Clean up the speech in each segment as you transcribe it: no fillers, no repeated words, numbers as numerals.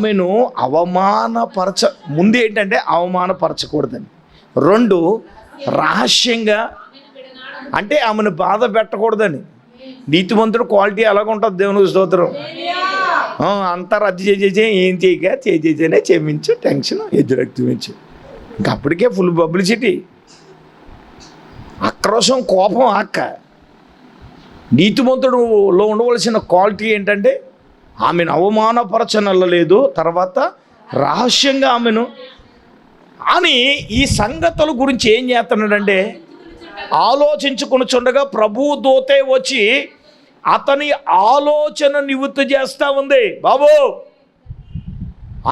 ఆమెను ముందు ఏంటంటే అవమానపరచకూడదని, 2 రహస్యంగా అంటే ఆమెను బాధ పెట్టకూడదని. నీతిమంతుడు క్వాలిటీ ఎలాగుంటుంది? దేవునికి స్తోత్రం. అంతా రద్దు చేసేసే, ఏం చేయక చేసేసేనే క్షమించు, టెన్షన్ ఎదురెక్తించు, ఇంక అప్పటికే ఫుల్ పబ్లిసిటీ. ఆక్రోశం, కోపం ఆక్క. నీతిమంతుడులో ఉండవలసిన క్వాలిటీ ఏంటంటే ఆమెను అవమానపరచనల్లలేదు, తర్వాత రహస్యంగా ఆమెను అని. ఈ సంగతుల గురించి ఏం చేస్తున్నాడంటే ఆలోచించుకొనుచుండగా ప్రభువు దూతే వచ్చి అతని ఆలోచన నివృత్తి చేస్తూ ఉంది. బాబు,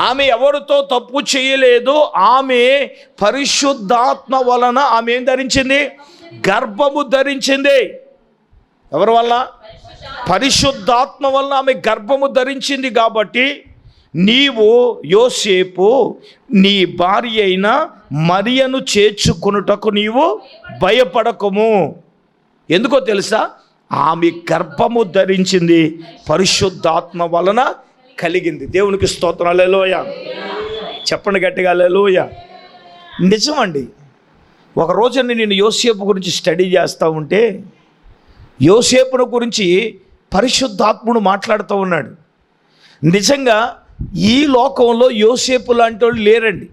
ఆమె ఎవరితో తప్పు చేయలేదు, ఆమె పరిశుద్ధాత్మ వలన ఆమె ఏం ధరించింది? గర్భము ధరించింది. ఎవరి వల్ల? పరిశుద్ధాత్మ వలన ఆమె గర్భము ధరించింది. కాబట్టి నీవు యోసేపు నీ భార్య అయిన మరియను చేర్చుకొనుటకు నీవు భయపడకము. ఎందుకో తెలుసా? ఆమె గర్భము ధరించింది, పరిశుద్ధాత్మ వలన కలిగింది. దేవునికి స్తోత్రం. హల్లెలూయ. చెప్పండి గట్టిగా హల్లెలూయ. నిజమండి. ఒక రోజున నేను యోసేపు గురించి స్టడీ చేస్తూ ఉంటే యోసేపును గురించి పరిశుద్ధాత్ముడు మాట్లాడుతూ ఉన్నాడు. నిజంగా ఈ లోకంలో యోసేపు లాంటి వాళ్ళు లేరండి.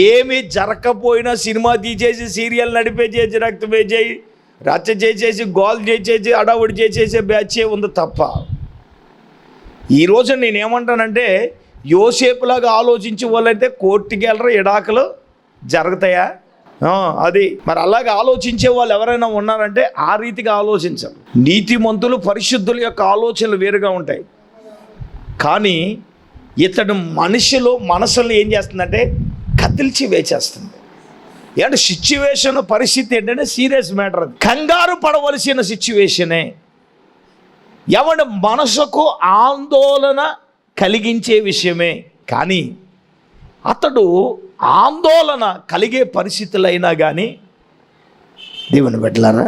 ఏమి జరగకపోయినా సినిమా తీసేసి, సీరియల్ నడిపేసేసి, రక్తమే చేయి, రచ్చ చేసేసి, గోల్ చేసేసి, అడావుడి చేసేసే బ్యాచే ఉంది తప్ప. ఈరోజు నేనేమంటానంటే యోసేపులాగా ఆలోచించే వాళ్ళైతే కోర్టుకి వెళ్ళరు, ఎడాకలు జరుగుతాయా? అది మరి అలాగే ఆలోచించే వాళ్ళు ఎవరైనా ఉన్నారంటే ఆ రీతిగా ఆలోచించారు. నీతిమంతులు, పరిశుద్ధుల యొక్క ఆలోచనలు వేరుగా ఉంటాయి. కానీ ఇతడు మనసులో ఏం చేస్తుందంటే కదిల్చి వేచేస్తుంది. అంటే సిచ్యువేషన్, పరిస్థితి ఏంటంటే సీరియస్ మ్యాటర్. అది కంగారు పడవలసిన సిచ్యువేషనే. ఎవడి మనసుకు ఆందోళన కలిగించే విషయమే. కానీ అతడు ఆందోళన కలిగే పరిస్థితులైనా కానీ దేవుని బిడ్డలారా,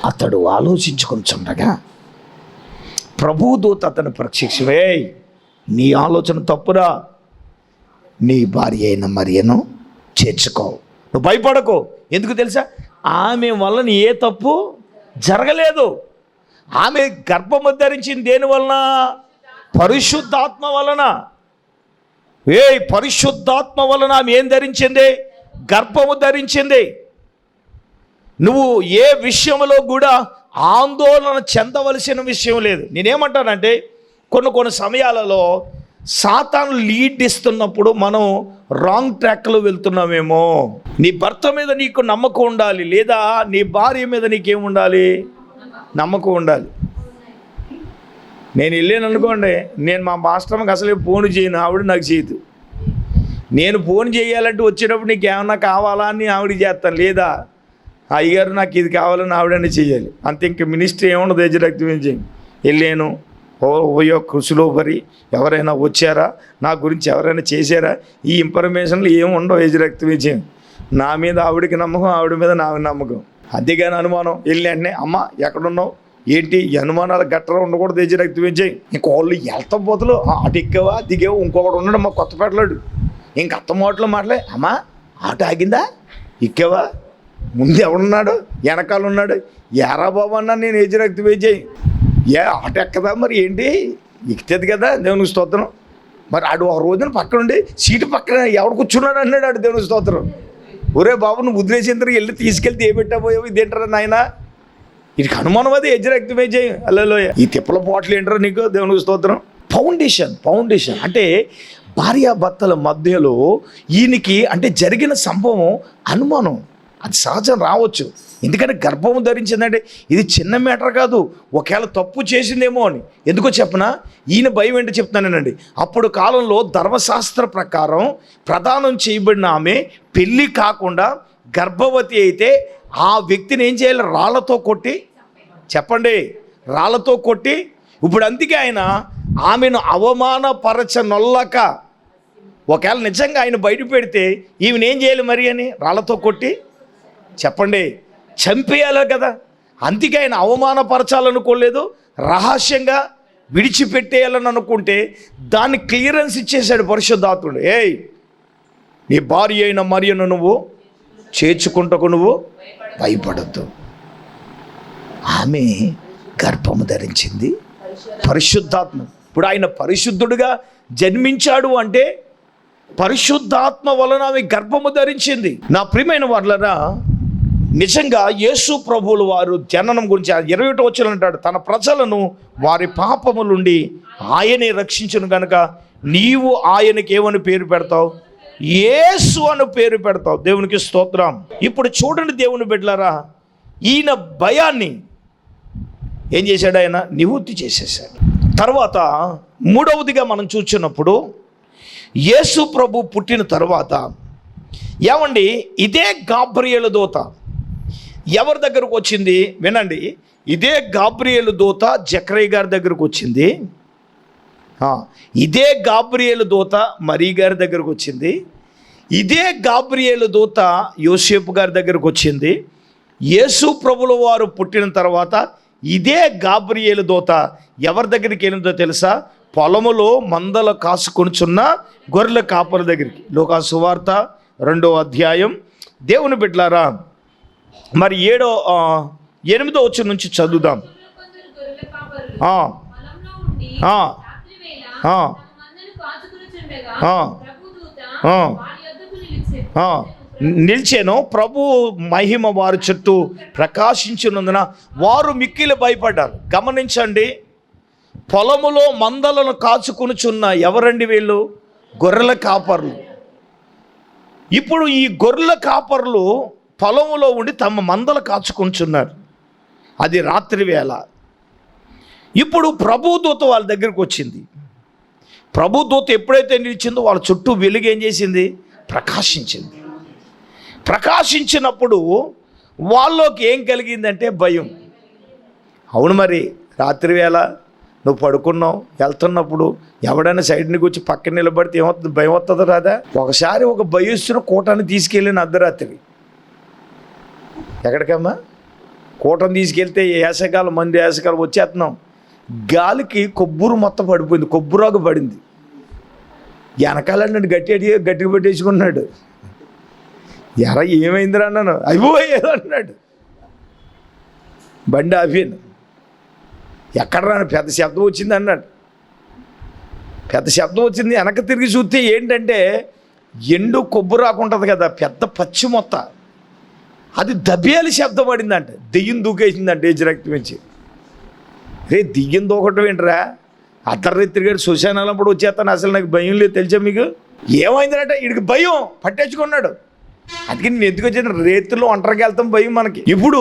అతడు ఆలోచించుకొనుచుండగా ప్రభువు దూత అతను ప్రత్యక్షమై, నీ ఆలోచన తప్పురా, నీ భార్య అయిన మరియను చేర్చుకో, నువ్వు భయపడకో. ఎందుకు తెలుసా? ఆమె వలన ఏ తప్పు జరగలేదు. ఆమె గర్భము ధరించింది దేని వలన? పరిశుద్ధాత్మ వలన. పరిశుద్ధాత్మ వలన ఆమె ఏం ధరించింది? గర్భము ధరించింది. నువ్వు ఏ విషయంలో కూడా ఆందోళన చెందవలసిన విషయం లేదు. నేనేమంటానంటే కొన్ని సమయాలలో సాతాను లీడ్ ఇస్తున్నప్పుడు మనం రాంగ్ ట్రాక్లో వెళ్తున్నామేమో. నీ భర్త మీద నీకు నమ్మకం ఉండాలి, లేదా నీ భార్య మీద నీకేముండాలి? నమ్మకం ఉండాలి. నేను వెళ్ళాను అనుకోండి, నేను మా మాస్టర్కి అసలు ఫోన్ చేయను, ఆవిడ నాకు చేయదు. నేను ఫోన్ చేయాలంటే వచ్చేటప్పుడు నీకు ఏమన్నా కావాలా అని ఆవిడ చేస్తాను, లేదా అయ్యగారు నాకు ఇది కావాలని ఆవిడని చేయాలి. అంతే. ఇంక మినిస్ట్రీ ఏముండదు, ఎజరక్తించి వెళ్ళాను, ఓయో కృషిలో పరి ఎవరైనా వచ్చారా, నా గురించి ఎవరైనా చేశారా, ఈ ఇన్ఫర్మేషన్లు ఏమి ఉండవు. ఎజరక్తించి నా మీద ఆవిడకి నమ్మకం, ఆవిడ మీద నాకు నమ్మకం. అంతేగాని అనుమానం వెళ్ళి వెంటనే అమ్మ ఎక్కడున్నావు ఏంటి, ఈ అనుమానాలు గట్టరా ఉండకూడదు. ఎజరక్తించి ఇంకోళ్ళు వెళ్తా పోతలు అటు ఎక్కావా దిగావు, ఇంకొకటి ఉన్నాడు మా కొత్తపేటలాడు, ఇంక అత్త మాటలు మాటలే, అమ్మ ఆటో ఆగిందా, ఎక్కావా, ముందు ఎవడున్నాడు, వెనకాల ఉన్నాడు, ఎరా బాబు అన్నా నేను ఎజరక్తించి ఆటో ఎక్కదా, మరి ఏంటి ఎక్కుతుంది కదా, దేవునికి స్తోత్రం. మరి ఆడు ఒక రోజున పక్కనుండి సీటు పక్కన ఎవడు కూర్చున్నాడు అన్నాడు, ఆడు దేవునికి స్తోత్రం. ఒరే బాబు నువ్వు వదిలేసిన వెళ్ళి తీసుకెళ్తే ఏ పెట్టాపోయావు, ఇదేంటారా నాయన, వీడికి అనుమానం అది ఎజరక్తించి. హల్లెలూయా. ఈ తిప్పల పోట్లు ఏంటారా నీకు, దేవునికి స్తోత్రం. ఫౌండేషన్ అంటే భార్యాభర్తల మధ్యలో ఈయనకి అంటే జరిగిన సంభవం అనుమానం, అది సహజం రావచ్చు. ఎందుకంటే గర్భము ధరించిందంటే ఇది చిన్న మ్యాటర్ కాదు, ఒకవేళ తప్పు చేసిందేమో అని. ఎందుకో చెప్పనా, ఈయన భయం ఏంటో చెప్తున్నానండి. అప్పుడు కాలంలో ధర్మశాస్త్ర ప్రకారం ప్రదానం చేయబడిన ఆమె పెళ్ళి కాకుండా గర్భవతి అయితే ఆ వ్యక్తిని ఏం చేయాలి? రాళ్లతో కొట్టి, చెప్పండి, రాళ్లతో కొట్టి. ఇప్పుడు అందుకే ఆయన ఆమెను అవమానపరచనొల్లక, ఒకవేళ నిజంగా ఆయన బయట పెడితే ఈమెను ఏం చేయాలి మరి అని రాళ్లతో కొట్టి, చెప్పండి, చంపేయాలి కదా. అందుకే ఆయన అవమానపరచాలనుకోలేదు, రహస్యంగా విడిచిపెట్టేయాలని అనుకుంటే దాన్ని క్లియరెన్స్ ఇచ్చేశాడు పరిశుద్ధాత్ముడు. ఏయ్, నీ భార్య అయిన మరియను నువ్వు చేర్చుకుంటకు నువ్వు భయపడద్దు. ఆమె గర్భము ధరించింది పరిశుద్ధాత్మ. ఇప్పుడు ఆయన పరిశుద్ధుడుగా జన్మించాడు అంటే పరిశుద్ధాత్మ వలన ఆమె గర్భము ధరించింది. నా ప్రియమైన వాళ్ళరా, నిజంగా యేసు ప్రభువులు వారు జననం గురించి 21వ వచనం అంటాడు, తన ప్రజలను వారి పాపము నుండి ఆయనే రక్షించును గనుక నీవు ఆయనకి ఏమని పేరు పెడతావు? యేసు అని పేరు పెడతావు. దేవునికి స్తోత్రం. ఇప్పుడు చూడండి దేవుని బిడ్డలారా, ఈయన భయాన్ని ఏం చేశాడు? ఆయన నివృత్తి చేసేసాడు. తర్వాత మూడవదిగా మనం చూసినప్పుడు యేసు ప్రభు పుట్టిన తర్వాత ఏమండి, ఇదే గాబ్రియేలు దూత ఎవరి దగ్గరకు వచ్చింది? వినండి, ఇదే గాబ్రియేలు దూత జకరియా గారి దగ్గరకు వచ్చింది. ఇదే గాబ్రియేలు దూత మరీ గారి దగ్గరకు వచ్చింది. ఇదే గాబ్రియేలు దూత యోసేపు గారి దగ్గరకు వచ్చింది. యేసు ప్రభుల వారు పుట్టిన తర్వాత ఇదే గాబ్రియేలు దూత ఎవరి దగ్గరికి వెళ్ళిందో తెలుసా? పొలములో మందల కాసుకొనుచున్న గొర్రెల కాపరి దగ్గరికి. లోకా సువార్త 2వ అధ్యాయం. దేవుని బిడ్డలారా, మరి 8వ వచనం నుంచి చదువుదాం. నిలిచాను. ప్రభు మహిమ వారి చుట్టూ ప్రకాశించినందున వారు మిక్కిలి భయపడ్డారు. గమనించండి, పొలములో మందలను కాచుకొనుచున్న ఎవరండి వీళ్ళు? గొర్రెల కాపర్లు. ఇప్పుడు ఈ గొర్రెల కాపర్లు పొలములో ఉండి తమ మందలు కాచుకొనుచున్నారు. అది రాత్రి వేళ. ఇప్పుడు ప్రభుదూత వాళ్ళ దగ్గరికి వచ్చింది. ప్రభుదూత ఎప్పుడైతే నిలిచిందో వాళ్ళ చుట్టూ వెలుగు ఏం చేసింది? ప్రకాశించింది. ప్రకాశించినప్పుడు వాళ్ళలోకి ఏం కలిగిందంటే భయం. అవును, మరి రాత్రి వేళ నువ్వు పడుకున్నావు, వెళ్తున్నప్పుడు ఎవడైనా సైడ్ని కూర్చి పక్కన నిలబడితే ఏమవుతుంది? భయం వస్తుందా రాదా? ఒకసారి ఒక భయస్తున్న కూటాన్ని తీసుకెళ్ళిన అర్ధరాత్రి. ఎక్కడికమ్మా? కూటం తీసుకెళ్తే వేసవికాలం, మంది వేసవికాలం వచ్చేస్తున్నాం, గాలికి కొబ్బురు మొత్తం పడిపోయింది, కొబ్బురాకు పడింది. వెనకాలన్నాడు, గట్టిగా పెట్టేసుకున్నాడు. ఎరా ఏమైందిరా అన్నాను. అయిపోయేదో అన్నాడు. బండి ఆపాను. ఎక్కడ రాను, పెద్ద శబ్దం వచ్చింది అన్నాడు. పెద్ద శబ్దం వచ్చింది. వెనక తిరిగి చూస్తే ఏంటంటే ఎండు కొబ్బు రాకుంటుంది కదా, పెద్ద పచ్చి మొత్త, అది దబ్బేలి శబ్దం పడిందంట. దెయ్యం దూకేసిందంట ఏజ్ రక్తం నుంచి. దెయ్యం దూకటం ఏంటరా? అర్ధరాత్రిగా శ్మశానాలప్పుడు వచ్చేస్తాను, అసలు నాకు భయం లేదు తెలుసా మీకు? ఏమైందంటే వీడికి భయం పట్టేసుకున్నాడు. అందుకే నేను ఎందుకు వచ్చిన రేతుల్లో ఒంటరికి వెళ్తాం భయం మనకి. ఇప్పుడు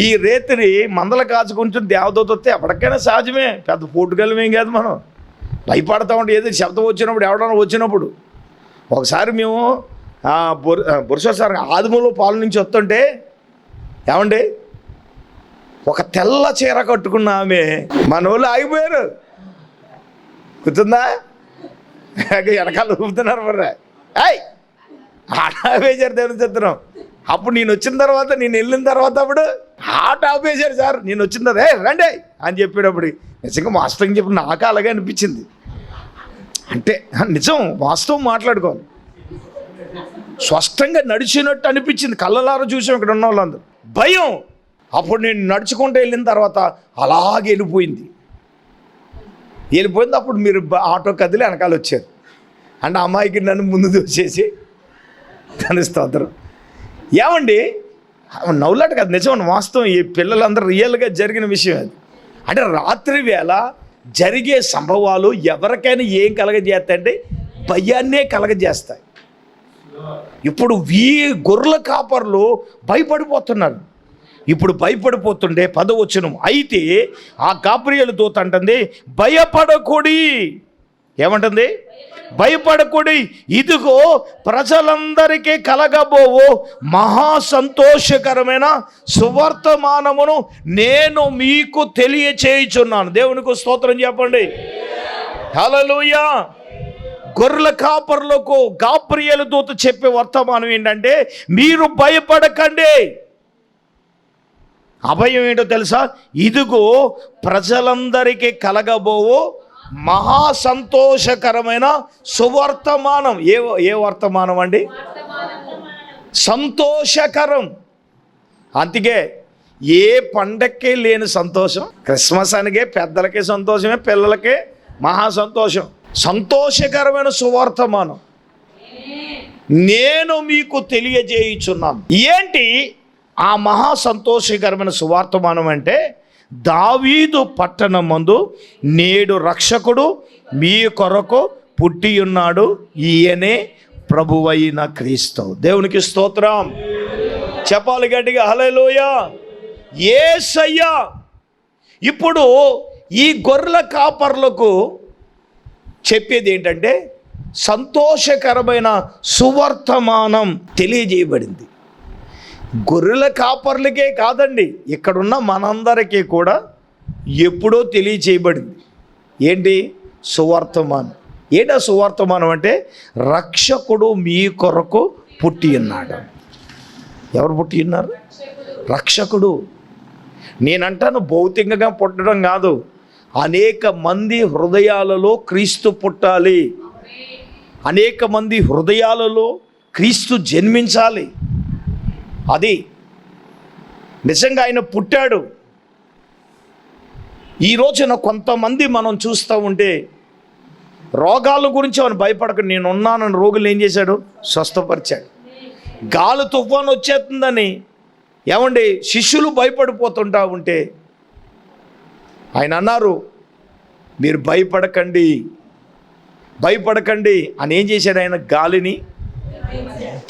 ఈ రేతిని మందల కాచుకుంటూ దేవదూత వస్తే ఎప్పటికైనా సహజమే, పెద్ద పోటుగలమేం కాదు. మనం భయపడతా ఉంటే ఏదో శబ్దం వచ్చినప్పుడు, ఎవడన్నా వచ్చినప్పుడు. ఒకసారి మేము బుర్ససారి ఆదిమూలో పాల నుంచి వస్తుంటే ఏమండి, ఒక తెల్ల చీర కట్టుకున్న ఆమె మన వాళ్ళు ఆగిపోయారు. గుర్తుందా? వెనకాల ఊపుతున్నారు మర్రా. ఆపేశారు దేవుని చిత్రం. అప్పుడు నేను వచ్చిన తర్వాత, నేను వెళ్ళిన తర్వాత అప్పుడు ఆట ఆపేశారు. సార్ నేను వచ్చిన తర్వాత రండి అని చెప్పేటప్పుడు నిజంగా వాస్తవం చెప్పి నాకు అలాగే అనిపించింది. అంటే నిజం, వాస్తవం మాట్లాడుకోవాలి. స్పష్టంగా నడిచినట్టు అనిపించింది. కళ్ళలారా చూసాం ఇక్కడ ఉన్న వాళ్ళందరూ. భయం. అప్పుడు నేను నడుచుకుంటూ వెళ్ళిన తర్వాత అలాగే వెళ్ళిపోయింది. అప్పుడు మీరు ఆటో కదిలి వెనకాల వచ్చారు. అంటే అమ్మాయికి నన్ను ముందు దోసేసి దాని స్తోత్రం. ఏమండి, నవ్వులాట కాదు, నిజం, వాస్తవం. ఈ పిల్లలందరూ రియల్గా జరిగిన విషయం అది. అంటే రాత్రి వేళ జరిగే సంభవాలు ఎవరికైనా ఏం కలగజేస్తాయంటే భయాన్నే కలగజేస్తాయి. ఇప్పుడు గొర్రెల కాపర్లు భయపడిపోతున్నారు. ఇప్పుడు భయపడిపోతుండే 10వ వచనం. అయితే ఆ గాబ్రియేలు దూత అంటుంది, భయపడకూడి. ఏమంటుంది? భయపడకూడి, ఇదిగో ప్రజలందరికీ కలగబోవు మహా సంతోషకరమైన సువర్తమానమును నేను మీకు తెలియచేయుచున్నాను. దేవునికి స్తోత్రం చెప్పండి. హల్లెలూయా. గొర్రెల కాపర్లకు గాబ్రియేలు దూత చెప్పే వర్తమానం ఏంటంటే, మీరు భయపడకండి. అభయం ఏంటో తెలుసా? ఇదిగో ప్రజలందరికీ కలగబోవు మహా సంతోషకరమైన సువర్తమానం. ఏ వర్తమానం అండి? సంతోషకరం. అందుకే ఏ పండక్కి లేని సంతోషం క్రిస్మస్ అనిగే. పెద్దలకి సంతోషమే, పిల్లలకి మహా సంతోషం. సంతోషకరమైన సువర్తమానం నేను మీకు తెలియజేయుచున్నాను. ఏంటి ఆ మహా సంతోషకరమైన సువార్తమానం అంటే, దావీదు పట్టణమందు నేడు రక్షకుడు మీ కొరకు పుట్టి ఉన్నాడు, ఈయనే ప్రభువైన క్రీస్తు. దేవునికి స్తోత్రం. చెప్పాలి గట్టిగా హల్లెలూయా. యేసయ్యా. ఇప్పుడు ఈ గొర్రెల కాపర్లకు చెప్పేది ఏంటంటే, సంతోషకరమైన సువర్తమానం తెలియజేయబడింది. గొర్రెల కాపర్లకే కాదండి, ఇక్కడున్న మనందరికీ కూడా ఎప్పుడో తెలియచేయబడింది. ఏంటి? సువర్తమానం. ఏంటా సువర్తమానం అంటే, రక్షకుడు మీ కొరకు పుట్టి ఉన్నాడు. ఎవరు పుట్టి ఉన్నారు? రక్షకుడు. నేనంటాను భౌతికంగా పుట్టడం కాదు, అనేక మంది హృదయాలలో క్రీస్తు పుట్టాలి, అనేక మంది హృదయాలలో క్రీస్తు జన్మించాలి. అది నిజంగా ఆయన పుట్టాడు. ఈ రోజున కొంతమంది మనం చూస్తూ ఉంటే రోగాల గురించి ఆయన భయపడక నేనున్నానని రోగులు ఏం చేశాడు? స్వస్థపరిచాడు. గాలి తుఫాను వచ్చేస్తుందని ఏమండి శిష్యులు భయపడిపోతుంటా ఉంటే ఆయన అన్నారు, మీరు భయపడకండి అని. ఏం చేశాడు ఆయన? గాలిని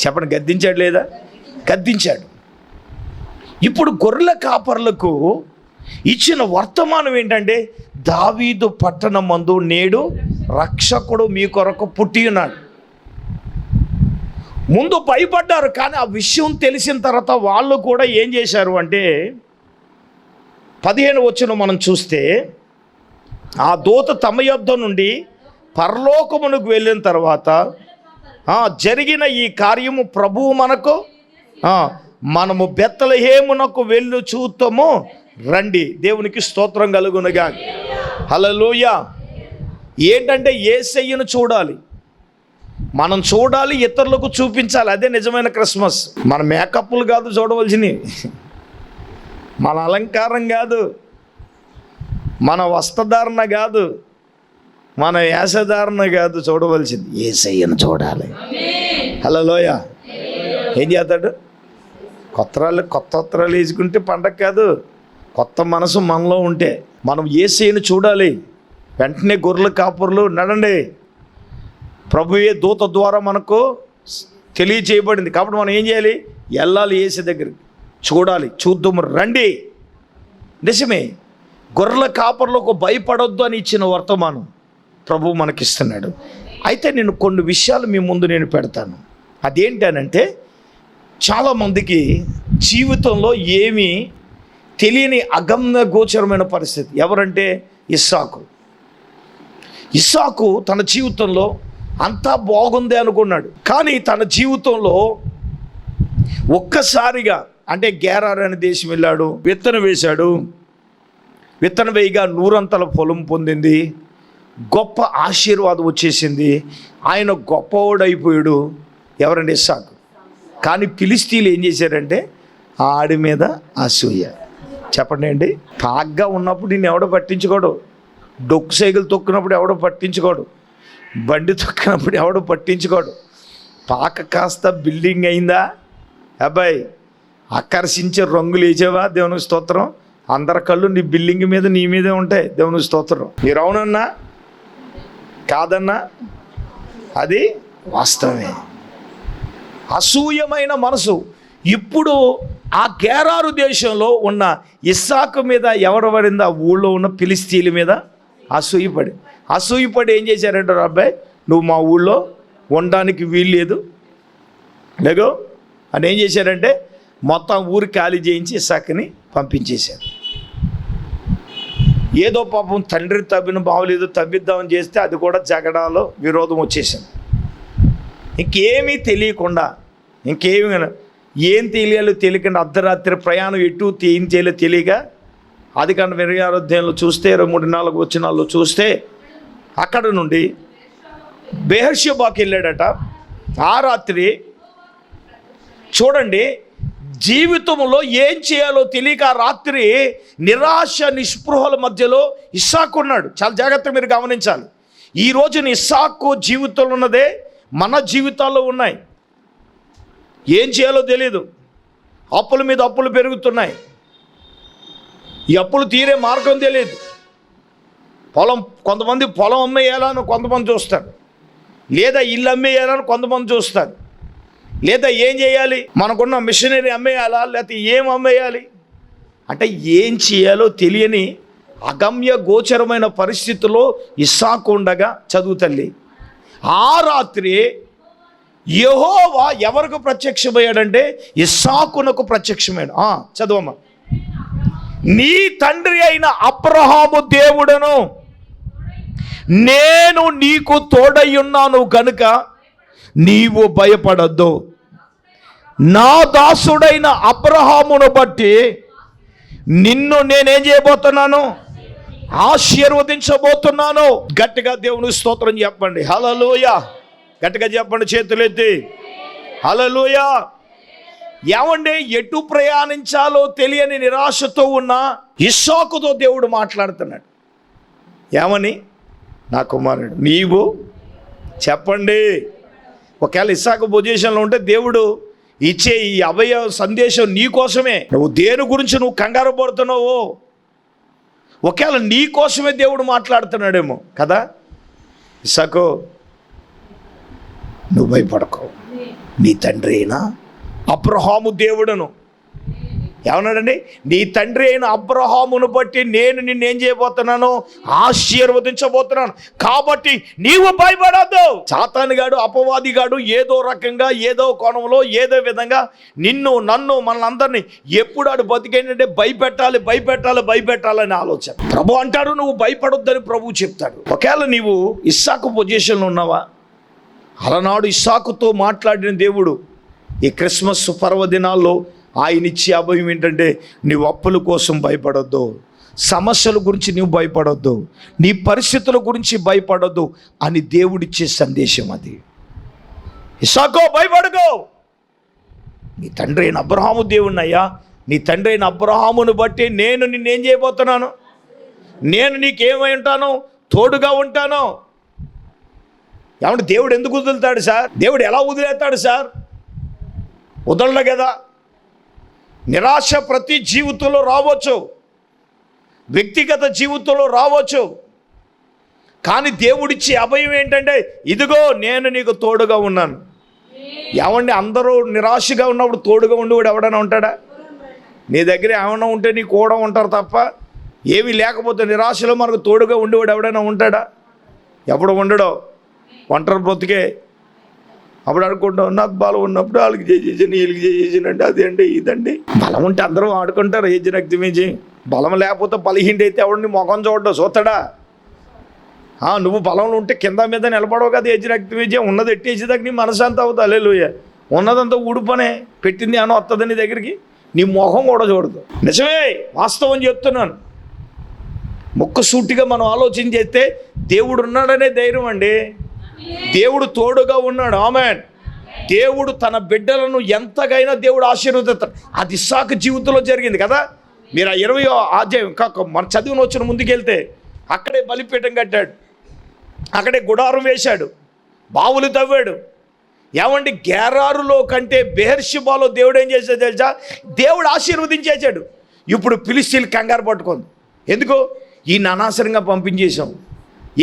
చెప్పండి, గద్దించాడు లేదా? గద్దించాడు. ఇప్పుడు గొర్రెల కాపర్లకు ఇచ్చిన వర్తమానం ఏంటంటే, దావీదు పట్టణమందు నేడు రక్షకుడు మీ కొరకు పుట్టి ఉన్నాడు. ముందు భయపడ్డారు, కానీ ఆ విషయం తెలిసిన తర్వాత వాళ్ళు కూడా ఏం చేశారు అంటే, 15 వచనం మనం చూస్తే, ఆ దూత తమ యొద్ద నుండి పరలోకమునకు వెళ్ళిన తర్వాత జరిగిన ఈ కార్యము ప్రభువు మనకు మనము బెత్లెహేమునకు వెళ్ళి చూద్దాము రండి. దేవునికి స్తోత్రం కలుగునుగా. హల్లెలూయా. ఏంటంటే యేసయ్యను చూడాలి, మనం చూడాలి, ఇతరులకు చూపించాలి. అదే నిజమైన క్రిస్మస్. మన మేకప్లు కాదు చూడవలసినవి, మన అలంకారం కాదు, మన వస్త్రధారణ కాదు, మన వేషధారణ కాదు చూడవలసింది, యేసయ్యను చూడాలి. హల్లెలూయా. ఏం చేస్తాడు? కొత్త వస్త్రాలు వేసుకుంటే పండగ కాదు, కొత్త మనసు మనలో ఉంటే మనం యేసయ్యను చూడాలి. వెంటనే గొర్రెల కాపురులు నడండి, ప్రభువే దూత ద్వారా మనకు తెలియచేయబడింది కాబట్టి మనం ఏం చేయాలి? వెళ్ళాలి యేసు దగ్గరికి, చూడాలి, చూద్దాము రండి. నిజమే, గొర్రెల కాపర్లకు భయపడొద్దు అని ఇచ్చిన వర్తమానం ప్రభువు మనకిస్తున్నాడు. అయితే నేను కొన్ని విషయాలు మీ ముందు నేను పెడతాను. అదేంటనంటే, చాలామందికి జీవితంలో ఏమీ తెలియని అగమ్య గోచరమైన పరిస్థితి. ఎవరంటే ఇస్సాకు తన జీవితంలో అంతా బాగుంది అనుకున్నాడు, కానీ తన జీవితంలో ఒక్కసారిగా అంటే గేరార్ అనే దేశం వెళ్ళాడు, విత్తనం వేశాడు, విత్తనం వేయగా 100 పొలం పొందింది, గొప్ప ఆశీర్వాదం వచ్చేసింది, ఆయన గొప్పవాడైపోయాడు. ఎవరండి? ఇస్సాకు. కానీ ఫిలిస్తీన్లు ఏం చేశారంటే ఆడి మీద అసూయ. చెప్పండి అండి. తాగ్గా ఉన్నప్పుడు నేను ఎవడో పట్టించుకోడు, డొక్కు సైకిల్ తొక్కినప్పుడు ఎవడో పట్టించుకోడు, బండి తొక్కినప్పుడు ఎవడో పట్టించుకోడు. పాక కాస్త బిల్డింగ్ అయిందా అబ్బాయి, ఆకర్షించే రంగులు వేసావా? దేవునికి స్తోత్రం. అందరి కళ్ళు నీ బిల్డింగ్ మీద నీ మీదే ఉంటాయి. దేవునికి స్తోత్రం. మీరు అవునన్నా కాదన్నా అది వాస్తవమే. అసూయమైన మనసు. ఇప్పుడు ఆ గేరారు దేశంలో ఉన్న ఇస్సాకు మీద ఎవడు పడింది? ఆ ఊళ్ళో ఉన్న ఫిలిస్తీన్ల మీద అసూయపడి ఏం చేశారంటారు? అబ్బాయి నువ్వు మా ఊళ్ళో ఉండడానికి వీల్లేదు లేగో అని ఏం చేశారంటే మొత్తం ఊరు ఖాళీ చేయించి ఇస్సాకుని పంపించేశారు. ఏదో పాపం తండ్రి తవ్విన బావలేదు, తవ్విద్దామని చేస్తే అది కూడా జగడాలో విరోధం వచ్చేసింది. ఇంకేమీ తెలియకుండా ఏం తెలియాలో తెలియకుండా అర్ధరాత్రి ప్రయాణం ఎటు ఏం చేయాలో తెలియక అది కానీ 26వ అధ్యాయంలో చూస్తే 23-4 వచనాల్లో చూస్తే అక్కడ నుండి బెయేర్షెబాకి వెళ్ళాడట. ఆ రాత్రి చూడండి, జీవితంలో ఏం చేయాలో తెలియక ఆ రాత్రి నిరాశ నిస్పృహల మధ్యలో ఇస్సాకు ఉన్నాడు. చాలా జాగ్రత్తగా మీరు గమనించాలి. ఈ రోజున ఇస్సాకు జీవితంలో ఉన్నదే మన జీవితాల్లో ఉన్నాయి. ఏం చేయాలో తెలియదు, అప్పుల మీద అప్పులు పెరుగుతున్నాయి, ఈ అప్పులు తీరే మార్గం తెలియదు. కొంతమంది పొలం అమ్మేయాలని కొంతమంది చూస్తారు, లేదా ఇల్లు అమ్మేయాలని కొంతమంది చూస్తారు, లేదా ఏం చేయాలి, మనకున్న మిషనరీ అమ్మేయాలా, లేకపోతే ఏం అమ్మేయాలి అంటే ఏం చేయాలో తెలియని అగమ్య గోచరమైన పరిస్థితుల్లో ఇస్సాకు ఉండగా చదువు తల్లి, ఆ రాత్రి యెహోవా ఎవరికి ప్రత్యక్షమయ్యాడంటే ఇస్సాకునకు ప్రత్యక్షమయ్యాడు. చదువమ్మా. నీ తండ్రి అయిన అబ్రహాము దేవుడను నేను నీకు తోడయ్యున్నాను కనుక నీవు భయపడద్దు. నా దాసుడైన అబ్రహామును బట్టి నిన్ను నేనేం చేయబోతున్నాను, ఆశీర్వదించబోతున్నాను. గట్టిగా దేవుని స్తోత్రం చెప్పండి. హల్లెలూయా. గట్టిగా చెప్పండి, చేతులెత్తి హల్లెలూయా. ఏమండి, ఎటు ప్రయాణించాలో తెలియని నిరాశతో ఉన్న ఇస్సాకుతో దేవుడు మాట్లాడుతున్నాడు. ఏమని? నా కుమారుడు నీవు చెప్పండి. ఒకవేళ ఇస్సాకు పొజిషన్లో ఉంటే దేవుడు ఇచ్చే ఈ అభయ సందేశం నీ కోసమే. నువ్వు దేని గురించి నువ్వు కంగారు పడుతున్నావో ఒకవేళ నీ కోసమే దేవుడు మాట్లాడుతున్నాడేమో కదా. ఇస్సాకు, నువ్వు భయపడకు, నీ తండ్రి అయినా అబ్రహాము దేవుడను. ఏమన్నాడండి? నీ తండ్రి అయిన అబ్రహామును బట్టి నేను నిన్నేం చేయబోతున్నాను, ఆశీర్వదించబోతున్నాను, కాబట్టి నీవు భయపడద్దు. సాతానుగాడు, అపవాదిగాడు ఏదో రకంగా, ఏదో కోణంలో, ఏదో విధంగా నిన్ను, నన్ను, మనందరినీ ఎప్పుడు ఆడు బతికేంటంటే భయపెట్టాలి, భయపెట్టాలి, భయపెట్టాలని ఆలోచన. ప్రభు అంటాడు నువ్వు భయపడొద్దని ప్రభువు చెప్తాడు. ఒకవేళ నీవు ఇస్సాకు పొజిషన్లో ఉన్నావా? అలనాడు ఇస్సాకుతో మాట్లాడిన దేవుడు ఈ క్రిస్మస్ పర్వదినాల్లో ఆయన ఇచ్చే అభయం ఏంటంటే నీవు అప్పుల కోసం భయపడొద్దు, సమస్యల గురించి నువ్వు భయపడొద్దు, నీ పరిస్థితుల గురించి భయపడొద్దు అని దేవుడిచ్చే సందేశం అది. ఇస్సాకు, భయపడకో, నీ తండ్రి అయిన అబ్రహాము దేవుణ్ణయ్యా, నీ తండ్రి అయిన అబ్రహామును బట్టి నేను నిన్నేం చేయబోతున్నాను, నేను నీకేమై ఉంటాను, తోడుగా ఉంటాను. ఏమంటే దేవుడు ఎందుకు వదులుతాడు సార్? దేవుడు ఎలా వదిలేస్తాడు సార్? వదలడు కదా. నిరాశ ప్రతి జీవితంలో రావచ్చు, వ్యక్తిగత జీవితంలో రావచ్చు, కానీ దేవుడిచ్చే అభయం ఏంటంటే ఇదిగో నేను నీకు తోడుగా ఉన్నాను. ఏమండి, అందరూ నిరాశగా ఉన్నప్పుడు తోడుగా ఉండేవాడు ఎవడైనా ఉంటాడా? నీ దగ్గర ఏమైనా ఉంటే నీ కూడా ఉంటారు తప్ప ఏమీ లేకపోతే నిరాశలో మనకు తోడుగా ఉండేవాడు ఎవడైనా ఉంటాడా? ఎప్పుడు ఉండడో, ఒంటరి బ్రతికే. అప్పుడు అనుకుంటాం నాకు బలం ఉన్నప్పుడు వాళ్ళకి చేసేసాను, వీళ్ళకి చేసేసానండి, అదేంటి ఇదండి. బలం ఉంటే అందరూ ఆడుకుంటారు ఏజ్ రక్తమేజీ. బలం లేకపోతే బలహీన అయితే ఎవడిని మొఖం చూడడం చూస్తాడా? నువ్వు బలంలో ఉంటే కింద మీద నిలబడవు కదా ఏజ్ రక్తమేజీ. ఉన్నది ఎట్టేసేదాకా నీ మనశాంతి అవుతుంది. హల్లెలూయా. ఉన్నదంతా ఊడిపోనే, పెట్టింది అని వస్తుంది నీ దగ్గరికి, నీ మొహం కూడా చూడదు. నిజమే, వాస్తవం చెప్తున్నాను. ముక్కసూటిగా మనం ఆలోచన చేస్తే దేవుడు ఉన్నాడనే ధైర్యం అండి. దేవుడు తోడుగా ఉన్నాడు. ఆమేన్. దేవుడు తన బిడ్డలను ఎంతగైనా దేవుడు ఆశీర్వదిస్తాడు. అది ఇస్సాకు జీవితంలో జరిగింది కదా. మీరు ఆ 20వ అధ్యాయం మన చదివిన వచ్చిన ముందుకెళ్తే అక్కడే బలిపీఠం కట్టాడు, అక్కడే గుడారం వేశాడు, బావులు తవ్వాడు. ఏమండి, గెరారులో కంటే బెయేర్షెబాలో దేవుడు ఏం చేశాడు తెలుసా? దేవుడు ఆశీర్వదించేశాడు. ఇప్పుడు ఫిలిష్తీయులు కంగారు పట్టుకుంది. ఎందుకు? ఈయన అనవసరంగా పంపించేశాం.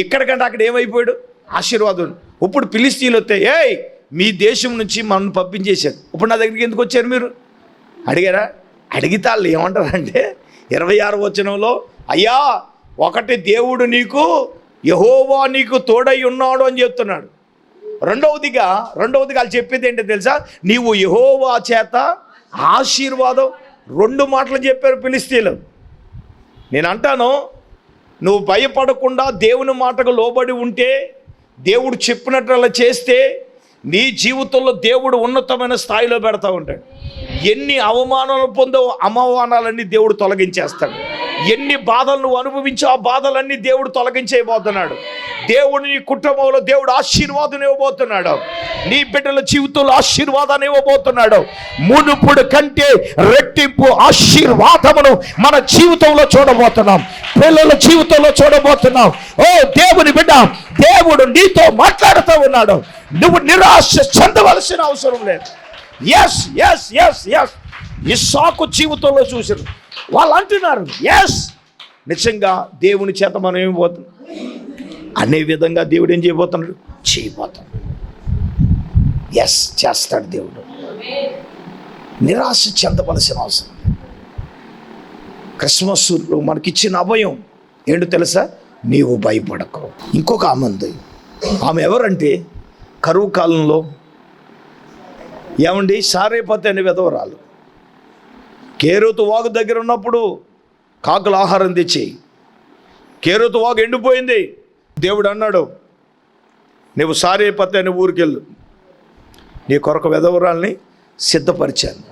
ఇక్కడికంటే అక్కడ ఏమైపోయాడు? ఆశీర్వాదం. ఇప్పుడు ఫిలిష్తీయులు వస్తే మీ దేశం నుంచి మనం పంపించేశారు, ఇప్పుడు నా దగ్గరికి ఎందుకు వచ్చారు మీరు అడిగారా? అడిగితే వాళ్ళు ఏమంటారంటే 26వ వచనంలో, అయ్యా ఒకటి దేవుడు నీకు, యెహోవా నీకు తోడై ఉన్నాడు అని చెప్తున్నాడు. రెండవదిగా వాళ్ళు చెప్పేది ఏంటో తెలుసా? నీవు యెహోవా చేత ఆశీర్వాదం. 2 మాటలు చెప్పారు ఫిలిష్తీయులు. నేను అంటాను, నువ్వు భయపడకుండా దేవుని మాటకు లోబడి ఉంటే, దేవుడు చెప్పినట్టు అలా చేస్తే నీ జీవితంలో దేవుడు ఉన్నతమైన స్థాయిలో పెడతా ఉంటాడు. ఎన్ని అవమానాలు పొందావో అవమానాలన్నీ దేవుడు తొలగించేస్తాడు. ఎన్ని బాధలు నువ్వు అనుభవించో ఆ బాధలన్నీ దేవుడు తొలగించేయబోతున్నాడు. దేవుడు నీ కుటుంబంలో దేవుడు ఆశీర్వాదం ఇవ్వబోతున్నాడు. నీ బిడ్డల జీవితంలో ఆశీర్వాదాన్ని ఇవ్వబోతున్నాడు. మునుపుడు కంటే రెట్టింపు ఆశీర్వాదమును మన జీవితంలో చూడబోతున్నాం, పిల్లల జీవితంలో చూడబోతున్నాం. ఓ దేవుని బిడ్డ, దేవుడు నీతో మాట్లాడుతూ ఉన్నాడు. నువ్వు నిరాశ చెందవలసిన అవసరం లేదు. ఎస్ ఎస్ ఎస్ ఎస్ ఇస్సాకు జీవితంలో చూసారు. వాళ్ళు అంటున్నారు ఎస్, నిజంగా దేవుని చేత మనం ఏమిపోతున్నాం అనే విధంగా దేవుడు ఏం చేయబోతున్నాడు, చేయబోతాడు. ఎస్, చేస్తాడు దేవుడు. నిరాశ చెందవలసిన అవసరం. క్రిస్మస్లో మనకిచ్చిన అభయం ఏంటో తెలుసా, నీవు భయపడకు. ఇంకొక ఆమె ఉంది. ఆమె ఎవరంటే కరువు కాలంలో ఏమండి సారేపతి అనే విధవరాలు కేరోతు వాగు దగ్గర ఉన్నప్పుడు కాకులు ఆహారం తెచ్చి, కేరోతు వాగు ఎండిపోయింది. దేవుడు అన్నాడు, నువ్వు సారేపతి అనే ఊరికెళ్ళు, నీ కొరకు విధవరాల్ని సిద్ధపరిచాను.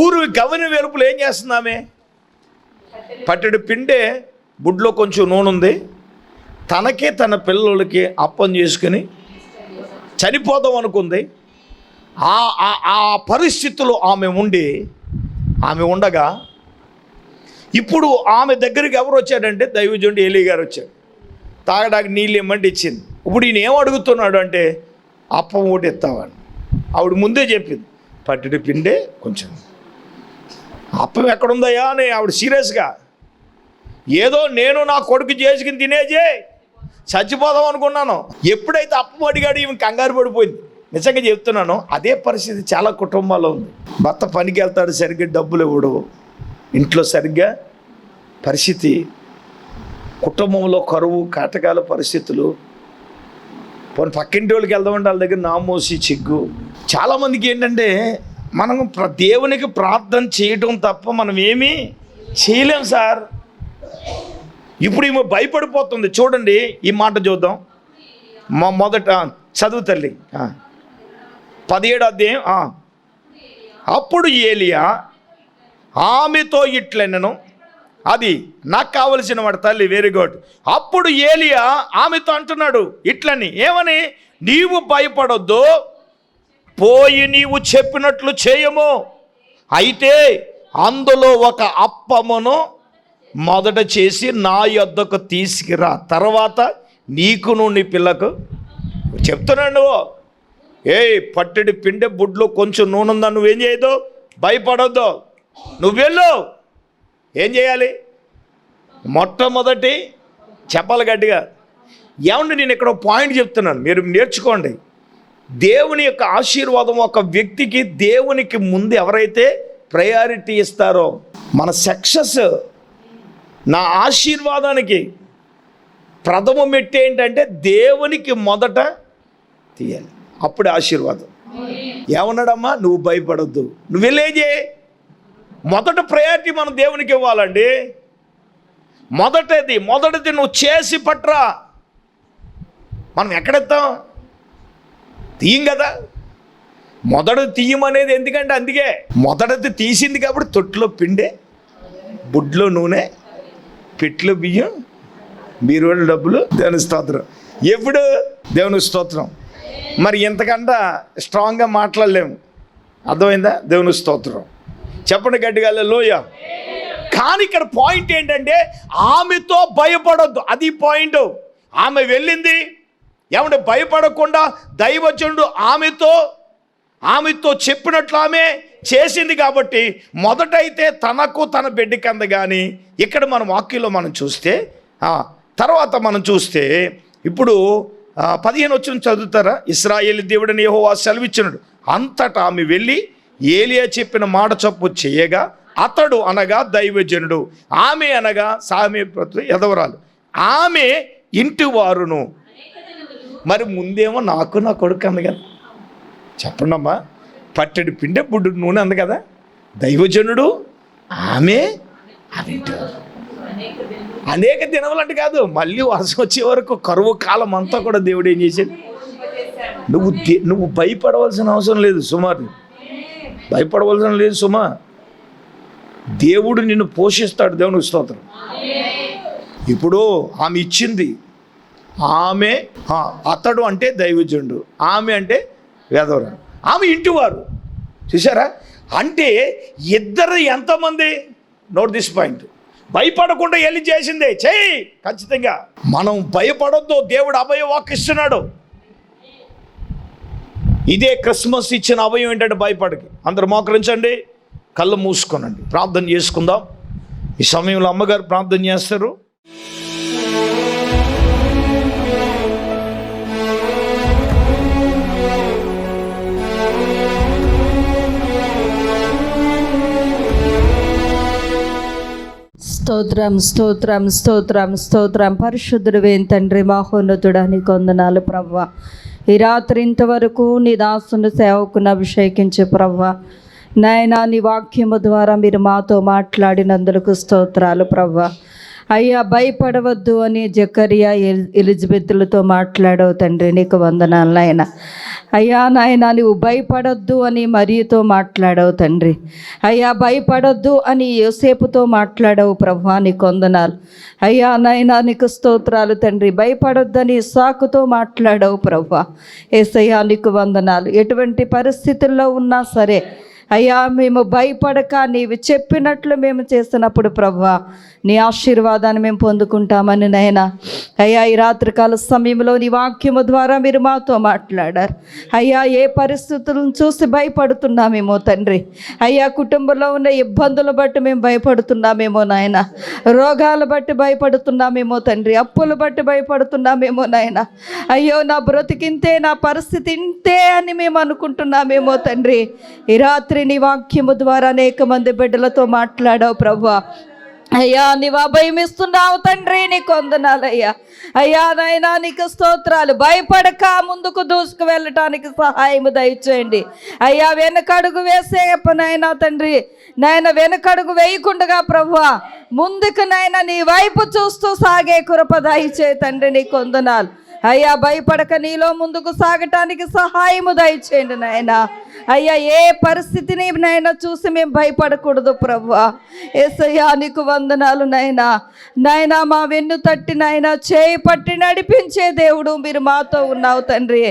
ఊరు గవని వెలుపులు ఏం చేస్తున్నామే, పట్టెడు పిండే బుడ్లో కొంచెం నూనె ఉంది, తనకే తన పిల్లలకి అప్పం చేసుకుని చనిపోదాం అనుకుంది. ఆ పరిస్థితిలో ఆమె ఉండగా ఇప్పుడు ఆమె దగ్గరికి ఎవరు వచ్చాడంటే దైవజనుడు ఏలీ గారు వచ్చాడు. తాగడానికి నీళ్ళు ఇమ్మంటే ఇచ్చింది. ఇప్పుడు ఈయన ఏం అడుగుతున్నాడు అంటే అప్పం ఒకటి ఇస్తామని. ఆవిడ ముందే చెప్పింది, పట్టెడు పిండే కొంచెం, అప్పం ఎక్కడుందయ్యా అని. ఆవిడ సీరియస్గా ఏదో నేను నా కొడుకు చేసుకుని తినేజే చచ్చిపోదాం అనుకున్నాను. ఎప్పుడైతే అప్పం అడిగాడు ఈమె కంగారు పడిపోయింది. నిజంగా చెప్తున్నాను, అదే పరిస్థితి చాలా కుటుంబాల్లో ఉంది. భర్త పనికి వెళ్తాడు, సరిగ్గా డబ్బులు ఇవ్వడు, ఇంట్లో సరిగ్గా పరిస్థితి, కుటుంబంలో కరువు కాటకాల పరిస్థితులు. పోనీ పక్కింటి వాళ్ళకి వెళ్దామంటే వాళ్ళ దగ్గర నామోసి చిగ్గు. చాలామందికి ఏంటంటే మనం దేవునికి ప్రార్థన చేయటం తప్ప మనం ఏమీ చేయలేం సార్. ఇప్పుడు ఈమె భయపడిపోతుంది. చూడండి ఈ మాట చూద్దాం. మొదట చదువు తల్లి 17వ అధ్యాయం. అప్పుడు ఏలియా ఆమెతో ఇట్లనెను, అది నాకు కావలసిన వాడు తల్లి, వెరీ గుడ్. అప్పుడు ఏలియా ఆమెతో అంటున్నాడు ఇట్లని, ఏమని, నీవు భయపడొద్దు, పోయి నీవు చెప్పినట్లు చేయము, అయితే అందులో ఒక అప్పమును మొదట చేసి నా యొద్దకు తీసుకురా, తర్వాత నీకును నీ పిల్లకు చెప్తున్నాడు. నువ్వు పట్టెడి పిండె బుడ్లో కొంచెం నూనె ఉందా, నువ్వేం చేయొద్దు, భయపడొద్దు, నువ్వు వెళ్ళు. ఏం చేయాలి, మొట్టమొదటి చెప్పాలి గట్టిగా. ఏమండి నేను ఇక్కడ పాయింట్ చెప్తున్నాను, మీరు నేర్చుకోండి. దేవుని యొక్క ఆశీర్వాదం ఒక వ్యక్తికి దేవునికి ముందు ఎవరైతే ప్రయారిటీ ఇస్తారో, మన సక్సెస్, నా ఆశీర్వాదానికి ప్రథమ మెట్టు ఏంటంటే దేవునికి మొదట తీయాలి, అప్పుడే ఆశీర్వాదం. ఏమన్నాడమ్మా, నువ్వు భయపడొద్దు, నువ్వు వెళ్ళేజే. మొదట ప్రయారిటీ మనం దేవునికి ఇవ్వాలండి. మొదటిది నువ్వు చేసి పట్రా. మనం ఎక్కడెత్తాం, తీయం కదా. మొదటిది తీయమనేది ఎందుకంటే అందుకే మొదటిది తీసింది కాబట్టి తొట్టులో పిండే, బుడ్లో నూనె, పెట్లో బియ్యం, బీరువాళ్ళ డబ్బులు. దేవుని స్తోత్రం. ఎప్పుడు దేవుని స్తోత్రం. మరి ఇంతకంటే స్ట్రాంగ్గా మాట్లాడలేము, అర్థమైందా? దేవుని స్తోత్రం. చెప్పండి గట్టిగా హల్లెలూయా. కానీ ఇక్కడ పాయింట్ ఏంటంటే ఆమెతో భయపడొద్దు, అది పాయింట్. ఆమె వెళ్ళింది, ఏమంటే భయపడకుండా దైవజనుడు ఆమెతో చెప్పినట్లు ఆమె చేసింది కాబట్టి మొదటైతే తనకు తన బిడ్డకి అంద. కానీ ఇక్కడ మన వాక్యంలో మనం చూస్తే, తర్వాత మనం చూస్తే ఇప్పుడు 15 వచనం చదువుతారా? ఇశ్రాయేలు దేవుడని యెహోవా సెలవిచ్చినాడు, అంతటా ఆమె వెళ్ళి ఏలియా చెప్పిన మాట చొప్పు చేయగా, అతడు అనగా దైవజనుడు, ఆమె అనగా సామెప్రతు ఎదవరాలు, ఆమె ఇంటి వారును. మరి ముందేమో నాకు నా కొడుకు అంది కదా. చెప్పండి అమ్మా, పట్టెడు పిండె బుడ్డు నూనె అంది కదా. దైవజనుడు, ఆమె అనేక దినములంటే కాదు, మళ్ళీ వర్షం వచ్చే వరకు కరువు కాలం అంతా కూడా దేవుడు ఏం చేశాడు. నువ్వు భయపడవలసిన అవసరం లేదు సుమారు. భయపడవలసిన లేదు సుమా. దేవుడు నిన్ను పోషిస్తాడు. దేవునికి స్తోత్రం. ఇప్పుడు ఆమె ఇచ్చింది. ఆమె అతడు అంటే దైవజనుడు, ఆమె అంటే వేదవరాలు, ఆమె ఇంటివారు. చూసారా? అంటే ఇద్దరు ఎంతమంది? Note this point. భయపడకుండా వెళ్ళి చేసిందే చెయ్యి. ఖచ్చితంగా మనం భయపడొద్దు. దేవుడు అభయవాక్కు ఇస్తున్నాడు. ఇదే క్రిస్మస్ ఇచ్చిన అభయం ఏంటంటే భయపడకి. అందరూ మోకరించండి, కళ్ళు మూసుకోనండి, ప్రార్థన చేసుకుందాం. ఈ సమయంలో అమ్మగారు ప్రార్థన చేస్తారు. స్తోత్రం స్తోత్రం స్తోత్రం స్తోత్రం. పరిశుద్ధుడైన తండ్రి, మహోన్నతుడా, నీకు వందనాలు ప్రభువా. ఈ రాత్రి ఇంతవరకు నీ దాసుని సేవకుని అభిషేకించే ప్రభువా. నాయనా, నీ వాక్యము ద్వారా మీరు మాతో మాట్లాడినందుకు స్తోత్రాలు ప్రభువా. అయ్యా, భయపడవద్దు అని జకరియా ఎలిజబెత్లతో మాట్లాడవు తండ్రి, నీకు వందనాలు నాయన. అయ్యా నాయనా, నువ్వు భయపడొద్దు అని మరియతో మాట్లాడవు తండ్రి. అయ్యా, భయపడొద్దు అని యోసేపుతో మాట్లాడవు ప్రభువా, నీకు వందనాలు. అయ్యా నాయనా, నీకు స్తోత్రాలు తండ్రి. భయపడొద్దని ఇస్సాకుతో మాట్లాడవు ప్రభువా. యేసయ్యా, నీకు వందనాలు. ఎటువంటి పరిస్థితుల్లో ఉన్నా సరే అయ్యా, మేము భయపడక నీవు చెప్పినట్లు మేము చేసినప్పుడు ప్రభువా, నీ ఆశీర్వాదాన్ని మేము పొందుకుంటామని నాయనా. అయ్యా, ఈ రాత్రికాల సమయంలో నీ వాక్యము ద్వారా మీరు మాతో మాట్లాడారు. అయ్యా, ఏ పరిస్థితులను చూసి భయపడుతున్నామేమో తండ్రి. అయ్యా, కుటుంబంలో ఉన్న ఇబ్బందులు బట్టి మేము భయపడుతున్నామేమో నాయన. రోగాలు బట్టి భయపడుతున్నామేమో తండ్రి. అప్పులు బట్టి భయపడుతున్నామేమో నాయన. అయ్యో, నా బ్రతికింతే, నా పరిస్థితి ఇంతే అని మేము అనుకుంటున్నామేమో తండ్రి. ఈ రాత్రి నీ వాక్యము ద్వారా అనేక మంది బిడ్డలతో మాట్లాడావు ప్రభువా. అయ్యా, నీవు అభయం ఇస్తున్నావు తండ్రి, నీకు వందనాలయ్యా. అయ్యా నాయనా, నీకు స్తోత్రాలు. భయపడక ముందుకు దూసుకు వెళ్ళటానికి సహాయము దయచేయండి అయ్యా. వెనకడుగు వేసే నాయనా తండ్రి, నాయన వెనకడుగు వేయకుండగా ప్రభువా, ముందుకు నాయన నీ వైపు చూస్తూ సాగే కృప దయచే తండ్రి, నీకు వందనాలు అయ్యా. భయపడక నీలో ముందుకు సాగటానికి సహాయము దయచేయండి నాయన. అయ్యా, ఏ పరిస్థితిని నాయన చూసి మేము భయపడకూడదు ప్రభువా. యేసయ్యా, నీకు వందనాలు నాయన. నాయన, మా వెన్ను తట్టి నాయన చేయి పట్టి నడిపించే దేవుడు మీరు మాతో ఉన్నావు తండ్రి.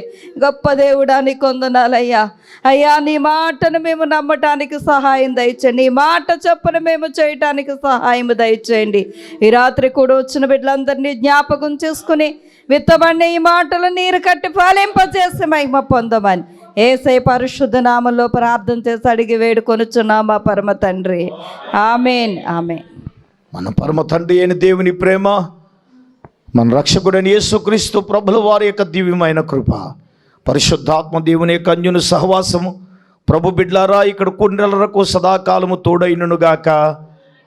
గొప్ప దేవుడా, నీకు వందనాలయ్యా. అయ్యా, నీ మాటను మేము నమ్మటానికి సహాయం దయచేయండి. నీ మాట చొప్పున మేము చేయటానికి సహాయం దయచేయండి. ఈ రాత్రి కూడా వచ్చిన బిడ్డలందరినీ జ్ఞాపకం చేసుకుని విత్తబడిన ఈ మాటలు నీరు కట్టి ఫలింపజేసి మహిమ పొందమని యేసయ్య పరిశుద్ధ నామములో ప్రార్థన చేసి అడిగి వేడుకొనుచున్నాం మా పరమ తండ్రి. ఆమేన్, ఆమేన్. మన పరమ తండ్రి అయిన దేవుని ప్రేమ, మన రక్షకుడైన యేసుక్రీస్తు ప్రభుల వారి యొక్క దివ్యమైన కృప, పరిశుద్ధాత్మ దేవుని యొక్క అన్యోన్య సహవాసము ప్రభు బిడ్లారా ఇక్కడ కూడినలకు సదాకాలము తోడైనను గాక.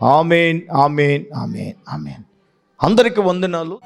ఆమేన్, ఆమేన్, ఆమేన్, ఆమేన్. అందరికి వందనాలు.